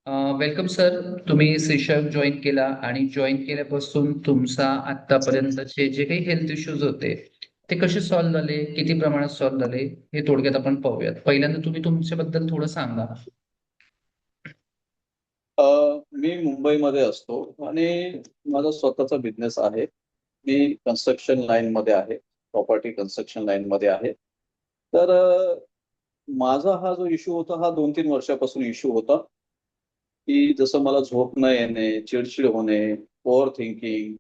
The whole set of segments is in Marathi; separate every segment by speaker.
Speaker 1: Welcome sir. तुम्ही सेशन जॉईन केला आणि जॉईन केल्यापासून तुमचा आतापर्यंतचे जे काही हेल्थ इश्यूज होते ते कसे सॉल्व्ह झाले, किती प्रमाणात सॉल्व्ह झाले, हे थोडक्यात आपण पाहूयात. पहिल्यांदा तुम्ही तुमच्याबद्दल थोडं सांगा.
Speaker 2: अ, मी मुंबईमध्ये असतो आणि माझा स्वतःचा बिझनेस आहे. मी कन्स्ट्रक्शन लाईनमध्ये आहे. प्रॉपर्टी कन्स्ट्रक्शन लाईनमध्ये आहे. तर माझा हा जो इश्यू होता हा 2-3 वर्षापासून इश्यू होता, की जसं मला झोप न येणे, चिडचिड होणे, overthinking,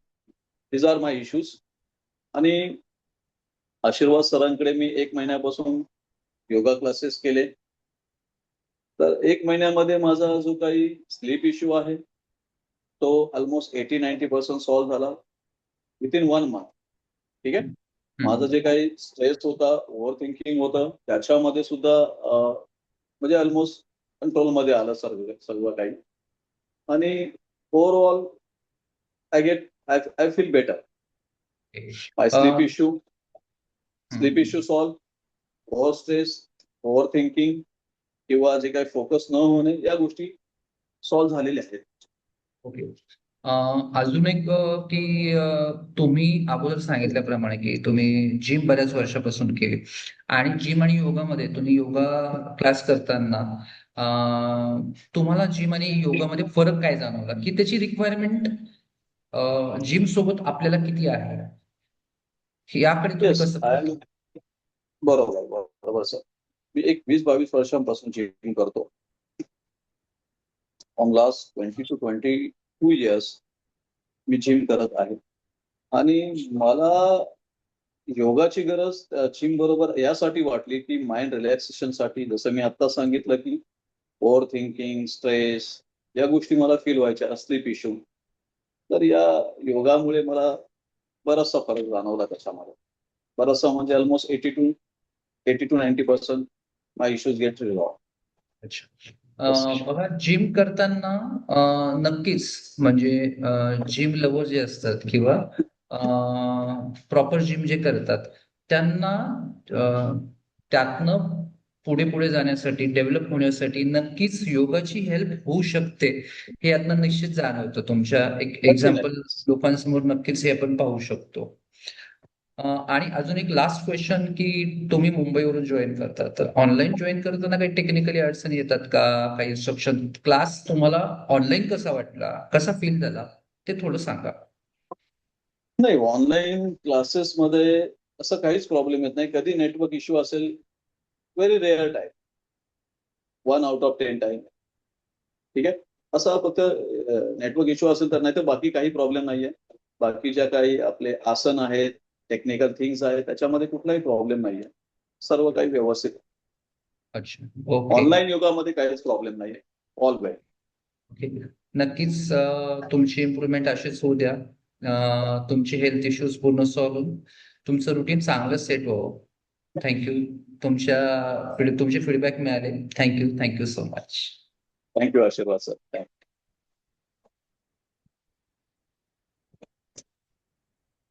Speaker 2: these are my issues. आणि आशीर्वाद सरांकडे मी 1 महिन्यापासून योगा क्लासेस केले. तर 1 महिन्यामध्ये माझा जो काही स्लीप इश्यू आहे, तो अल्मोस्ट 80-90% सॉल्व्ह झाला विथिन 1 मंथ. ठीक आहे. माझं
Speaker 1: हम्म.
Speaker 2: जे काही स्ट्रेस होता, ओव्हर थिंकिंग होतं, त्याच्यामध्ये सुद्धा म्हणजे अल्मोस्ट कंट्रोलमध्ये आलं सर्व सर्व काही. आणि overall I I feel better. My sleep
Speaker 1: uh,
Speaker 2: issue sleep
Speaker 1: hmm.
Speaker 2: Issue solve, over stress, overthinking किंवा जे काही फोकस न होणे, या गोष्टी सॉल्व्ह झालेल्या आहेत.
Speaker 1: ओके. अजून एक की तुम्ही अगोदर सांगितल्याप्रमाणे की तुम्ही जिम बऱ्याच वर्षापासून केली आणि जिम आणि योगामध्ये तुम्ही योगा क्लास करताना तुम्हाला जिम आणि योगामध्ये फरक काय जाणवला, की त्याची रिक्वायरमेंट जिम सोबत आपल्याला किती आहे, याकडे तुम्ही
Speaker 2: येस,
Speaker 1: कसं
Speaker 2: आय एम
Speaker 1: पाहता?
Speaker 2: बरोबर, बरोबर सर. मी एक 20-22 वर्षांपासून जिम करतो. फ्रॉम लास्ट 20 टू 22 इयर्स मी जिम करत आहे. आणि मला योगाची गरज जिम बरोबर यासाठी वाटली, की माइंड रिलॅक्सेशनसाठी. जसं मी आता सांगितलं, की ओव्हर थिंकिंग, स्ट्रेस या गोष्टी मला फील व्हायच्या, स्लीप इश्यू. तर या योगामुळे मला बराचसा फरक जाणवला त्याच्यामध्ये. बराचसा म्हणजे almost 80 to 90% my issues get resolve.
Speaker 1: अच्छा.
Speaker 2: येस.
Speaker 1: बघा, जिम करताना नक्कीच म्हणजे जिम लवर जे असतात किंवा प्रॉपर जिम जे करतात त्यांना त्यातनं पुढे पुढे जाण्यासाठी, डेव्हलप होण्यासाठी नक्कीच योगाची हेल्प होऊ शकते, हे यातनं निश्चित जाणवतं. तुमच्या एक
Speaker 2: नक्की
Speaker 1: एक्झाम्पल
Speaker 2: नाही.
Speaker 1: लोकांसमोर नक्कीच हे आपण पाहू शकतो. आणि अजून एक लास्ट क्वेश्चन, की तुम्ही मुंबईवरून जॉईन करता, तर ऑनलाईन जॉईन करताना काही टेक्निकली अडचणी येतात का? काही इन्स्ट्रक्शन क्लास तुम्हाला ऑनलाईन कसा वाटला, कसा फील झाला, ते थोडं सांगा.
Speaker 2: नाही, ऑनलाईन क्लासेसमध्ये असं काहीच प्रॉब्लेम येत नाही. कधी नेटवर्क इश्यू असेल, very rare time, 1 out of 10 time. ठीक आहे. असा फक्त नेटवर्क इश्यू असेल तर, नाहीतर बाकी काही प्रॉब्लेम नाहीये. बाकी ज्या काही आपले आसन आहेत, टेक्निकल थिंग्स आहेत, त्याच्यामध्ये कुठलाही प्रॉब्लेम नाहीये. सर्व काही व्यवस्थित आहे.
Speaker 1: अच्छा. ओके.
Speaker 2: ऑनलाईन योगामध्ये काहीच प्रॉब्लेम नाहीये. ऑल वेल.
Speaker 1: ओके. नक्कीच तुमची इम्प्रूव्हमेंट अशीच होऊ द्या. तुमचे हेल्थ इश्यूज पूर्ण सॉल्व्ह होऊन तुमचं रुटीन चांगलं सेट व्हावं. थँक्यू. तुमचे फीडबॅक मिळाले. Thank you so much.
Speaker 2: थँक्यू आशीर्वाद सर.